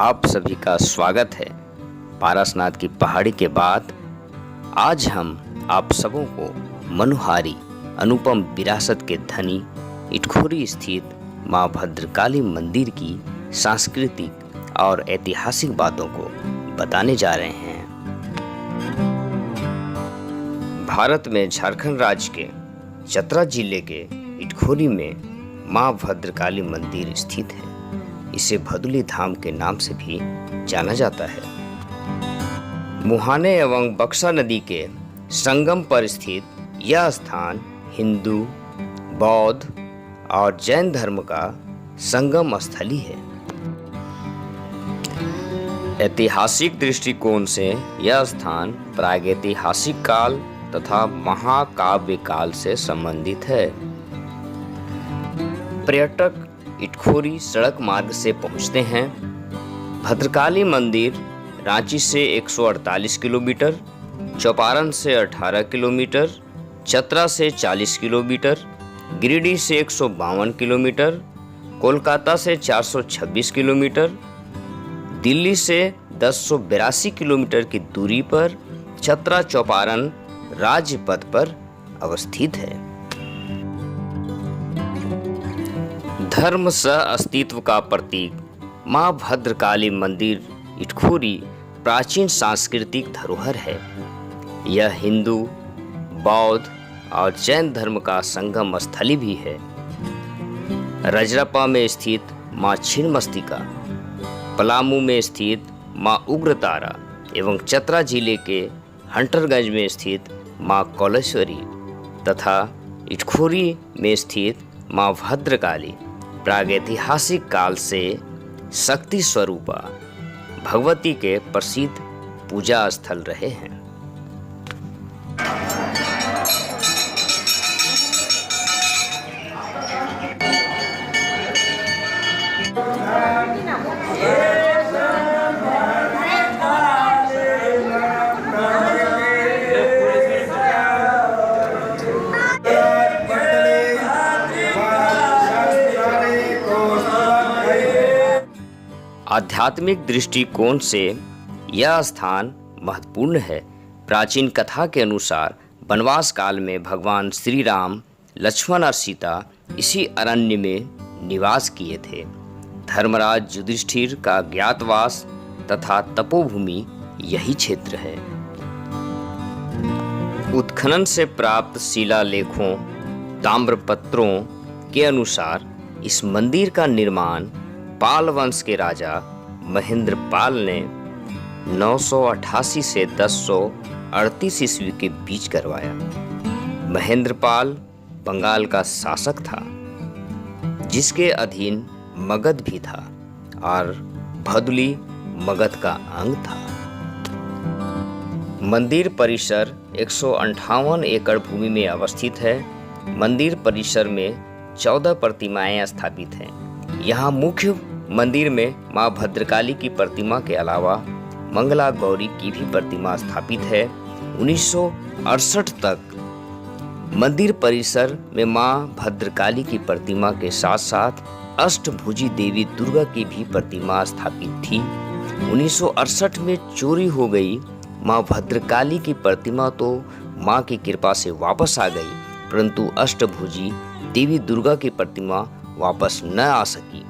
आप सभी का स्वागत है पारसनाथ की पहाड़ी के बाद। आज हम आप सबों को मनोहारी अनुपम विरासत के धनी इटखोरी स्थित मां भद्रकाली मंदिर की सांस्कृतिक और ऐतिहासिक बातों को बताने जा रहे हैं। भारत में झारखंड राज्य के चतरा जिले के इटखोरी में मां भद्रकाली मंदिर स्थित है। इसे भदुली धाम के नाम से भी जाना जाता है। मुहाने एवं बक्सा नदी के संगम पर स्थित यह स्थान हिंदू, बौद्ध और जैन धर्म का संगम स्थली है। ऐतिहासिक दृष्टिकोण से यह स्थान प्रागैतिहासिक काल तथा महाकाव्य काल से संबंधित है। पर्यटक इटखोरी सड़क मार्ग से पहुंचते हैं। भद्रकाली मंदिर रांची से 148 किलोमीटर, चौपारण से 18 किलोमीटर, चतरा से 40 किलोमीटर, गिरिडीह से 152 किलोमीटर, कोलकाता से 426 किलोमीटर, दिल्ली से 1082 किलोमीटर की दूरी पर चतरा चौपारण राज्य पथ पर अवस्थित है। धर्म सह अस्तित्व का प्रतीक मां भद्रकाली मंदिर इटखोरी प्राचीन सांस्कृतिक धरोहर है। यह हिंदू, बौद्ध और जैन धर्म का संगम स्थली भी है। रजरप्पा में स्थित मां छिन्नमस्तिका, पलामू में स्थित मां उग्रतारा एवं चतरा जिले के हंटरगंज में स्थित मां कौलेश्वरी तथा इटखोरी में स्थित मां भद्रकाली प्रागैतिहासिक काल से शक्ति स्वरूपा भगवती के प्रसिद्ध पूजा स्थल रहे हैं। आध्यात्मिक दृष्टिकोण से यह स्थान महत्वपूर्ण है। प्राचीन कथा के अनुसार वनवास काल में भगवान श्री राम, लक्ष्मण और सीता इसी अरण्य में निवास किए थे। धर्मराज युधिष्ठिर का ज्ञातवास तथा तपोभूमि यही क्षेत्र है। उत्खनन से प्राप्त शिलालेखों, ताम्रपत्रों के अनुसार इस मंदिर का निर्माण पाल वंश के राजा महेंद्रपाल ने 988 से 1038 ईस्वी के बीच करवाया। महेंद्रपाल बंगाल का शासक था, जिसके अधीन मगध भी था और भदुली मगध का अंग था। मंदिर परिसर 158 एकड़ भूमि में अवस्थित है। मंदिर परिसर में 14 प्रतिमाएं स्थापित हैं। यहाँ मुख्य मंदिर में मां भद्रकाली की प्रतिमा के अलावा मंगला गौरी की भी प्रतिमा स्थापित है। 1968 तक मंदिर परिसर में मां भद्रकाली की प्रतिमा के साथ साथ अष्टभुजी देवी दुर्गा की भी प्रतिमा स्थापित थी। 1968 में चोरी हो गई मां भद्रकाली की प्रतिमा तो मां की कृपा से वापस आ गई, परंतु अष्टभुजी देवी दुर्गा की प्रतिमा वापस न आ सकी।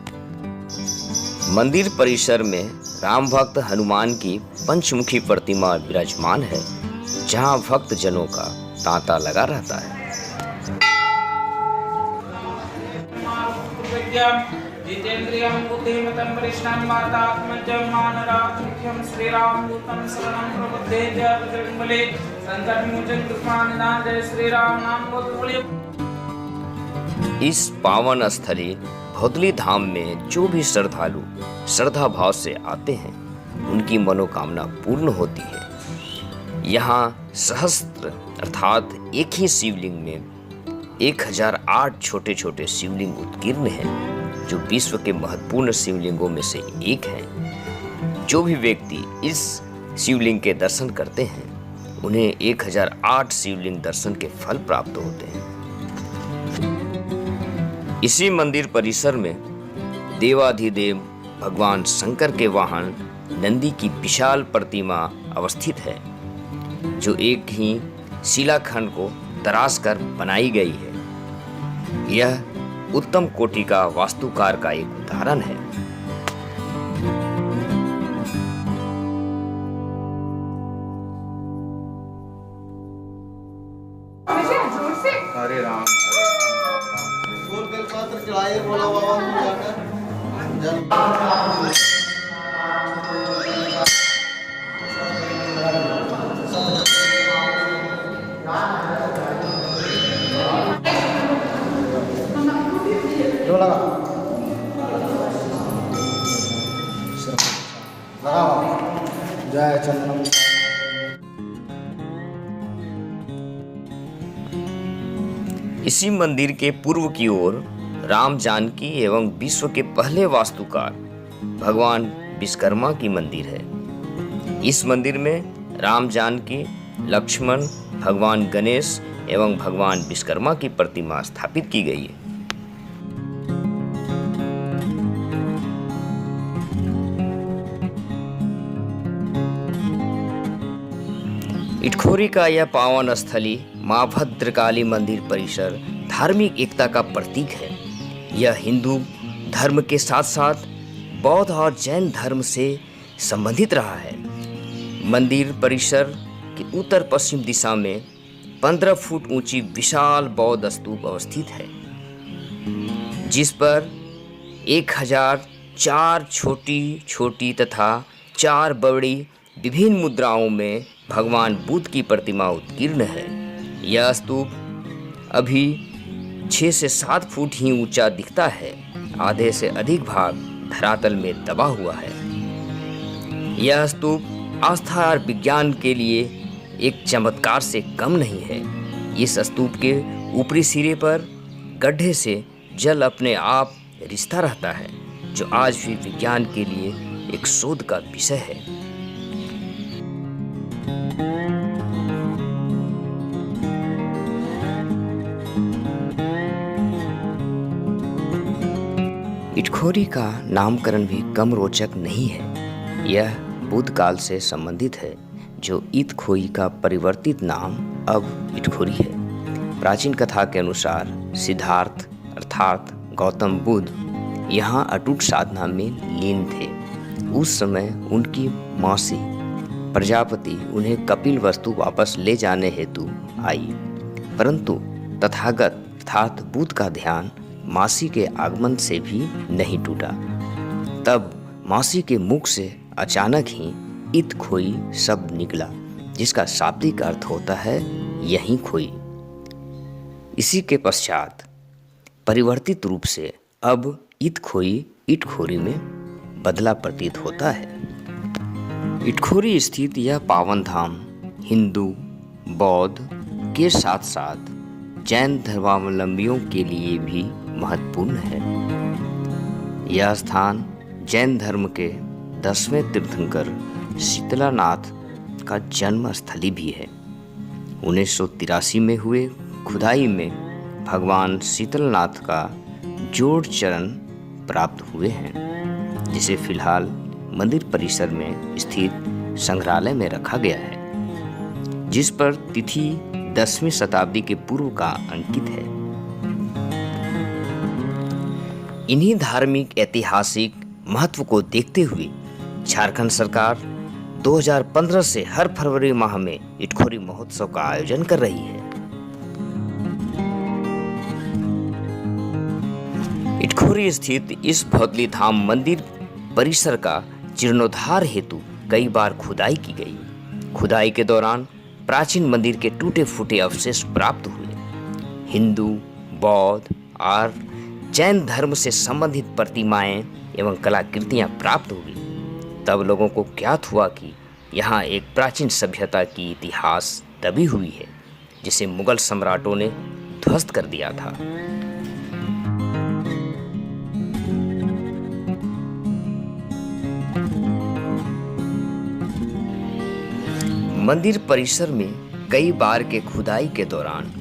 मंदिर परिसर में राम भक्त हनुमान की पंचमुखी प्रतिमा विराजमान है, जहां भक्त जनों का तांता लगा रहता है। इस पावन स्थली भदुली धाम में जो भी श्रद्धालु श्रद्धा भाव से आते हैं, उनकी मनोकामना पूर्ण होती है। यहाँ सहस्त्र अर्थात एक ही शिवलिंग में 1008 छोटे छोटे शिवलिंग उत्कीर्ण हैं, जो विश्व के महत्वपूर्ण शिवलिंगों में से एक है। जो भी व्यक्ति इस शिवलिंग के दर्शन करते हैं, उन्हें 1008 शिवलिंग दर्शन के फल प्राप्त होते हैं। इसी मंदिर परिसर में देवाधिदेव भगवान शंकर के वाहन नंदी की विशाल प्रतिमा अवस्थित है, जो एक ही शिलाखंड को तराश कर बनाई गई है। यह उत्तम कोटि का वास्तुकार का एक उदाहरण है। हरे राम फूल बेलपत्र चढ़ाइए भोला बाबा को जाकर जय चंद्रम। इसी मंदिर के पूर्व की ओर राम जानकी एवं विश्व के पहले वास्तुकार भगवान विश्वकर्मा की मंदिर है। इस मंदिर में राम जानकी, लक्ष्मण, भगवान गणेश एवं भगवान विश्वकर्मा की प्रतिमा स्थापित की गई है। इटखोरी का यह पावन स्थली मां भद्रकाली मंदिर परिसर धार्मिक एकता का प्रतीक है। यह हिंदू धर्म के साथ साथ बौद्ध और जैन धर्म से संबंधित रहा है। मंदिर परिसर की उत्तर पश्चिम दिशा में 15 फुट ऊंची विशाल बौद्ध स्तूप अवस्थित है, जिस पर 1004 छोटी छोटी तथा 4 बड़ी विभिन्न मुद्राओं में भगवान बुद्ध की प्रतिमा उत्कीर्ण है। यह स्तूप अभी 6 से 7 फुट ही ऊंचा दिखता है। आधे से अधिक भाग धरातल में दबा हुआ है। यह स्तूप आस्था और विज्ञान के लिए एक चमत्कार से कम नहीं है। इस स्तूप के ऊपरी सिरे पर गड्ढे से जल अपने आप रिसता रहता है, जो आज भी विज्ञान के लिए एक शोध का विषय है। इटखोरी का नामकरण भी कम रोचक नहीं है। यह बुद्ध काल से संबंधित है, जो ईतखोई का परिवर्तित नाम अब इटखोरी है। प्राचीन कथा के अनुसार सिद्धार्थ अर्थात गौतम बुद्ध यहाँ अटूट साधना में लीन थे। उस समय उनकी मौसी प्रजापति उन्हें कपिल वस्तु वापस ले जाने हेतु आई, परंतु तथागत अर्थात बुद्ध का ध्यान मासी के आगमन से भी नहीं टूटा। तब मासी के मुख से अचानक ही इत खोई शब्द निकला, जिसका शाब्दिक अर्थ होता है यहीं खोई। इसी के पश्चात परिवर्तित रूप से अब इत खोई इटखोरी में बदला प्रतीत होता है। इटखोरी स्थित यह पावन धाम हिंदू, बौद्ध के साथ साथ जैन धर्मावलंबियों के लिए भी महत्वपूर्ण है। यह स्थान जैन धर्म के 10वें तीर्थंकर शीतलानाथ का जन्म स्थली भी है। 1983 में हुए खुदाई में भगवान शीतलनाथ का जोड़ चरण प्राप्त हुए हैं, जिसे फिलहाल मंदिर परिसर में स्थित संग्रहालय में रखा गया है, जिस पर तिथि 10वीं शताब्दी के पूर्व का अंकित है। इन्हीं धार्मिक ऐतिहासिक महत्व को देखते हुए झारखंड सरकार 2015 से हर फरवरी माह में इटखोरी महोत्सव का आयोजन कर रही है। इटखोरी स्थित इस भौतली धाम मंदिर परिसर का जीर्णोद्धार हेतु कई बार खुदाई की गई। खुदाई के दौरान प्राचीन मंदिर के टूटे फूटे अवशेष प्राप्त हुए। हिंदू, बौद्ध और जैन धर्म से संबंधित प्रतिमाएं एवं कलाकृतियां प्राप्त हुई। तब लोगों को ज्ञात हुआ कि यहाँ एक प्राचीन सभ्यता की इतिहास दबी हुई है, जिसे मुगल सम्राटों ने ध्वस्त कर दिया था। मंदिर परिसर में कई बार के खुदाई के दौरान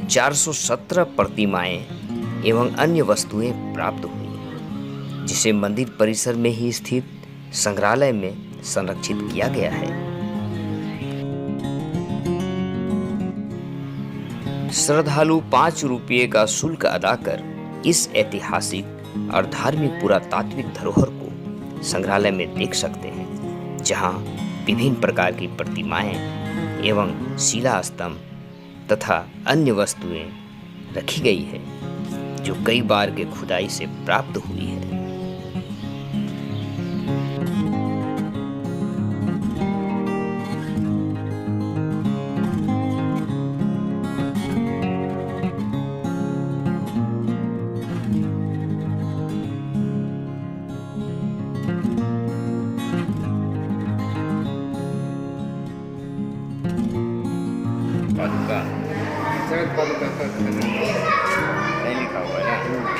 417 प्रतिमाएं एवं अन्य वस्तुएं प्राप्त हुई, जिसे मंदिर परिसर में ही स्थित संग्रहालय में संरक्षित किया गया है। श्रद्धालु 5 रुपये का शुल्क अदा कर इस ऐतिहासिक और धार्मिक पुरातात्विक धरोहर को संग्रहालय में देख सकते हैं, जहां विभिन्न प्रकार की प्रतिमाएं एवं शिला स्तंभ तथा अन्य वस्तुएं रखी गई है, जो कई बार के खुदाई से प्राप्त हुई है। पादुका जगत पादुका का खनन नहीं लिखा हुआ है ना।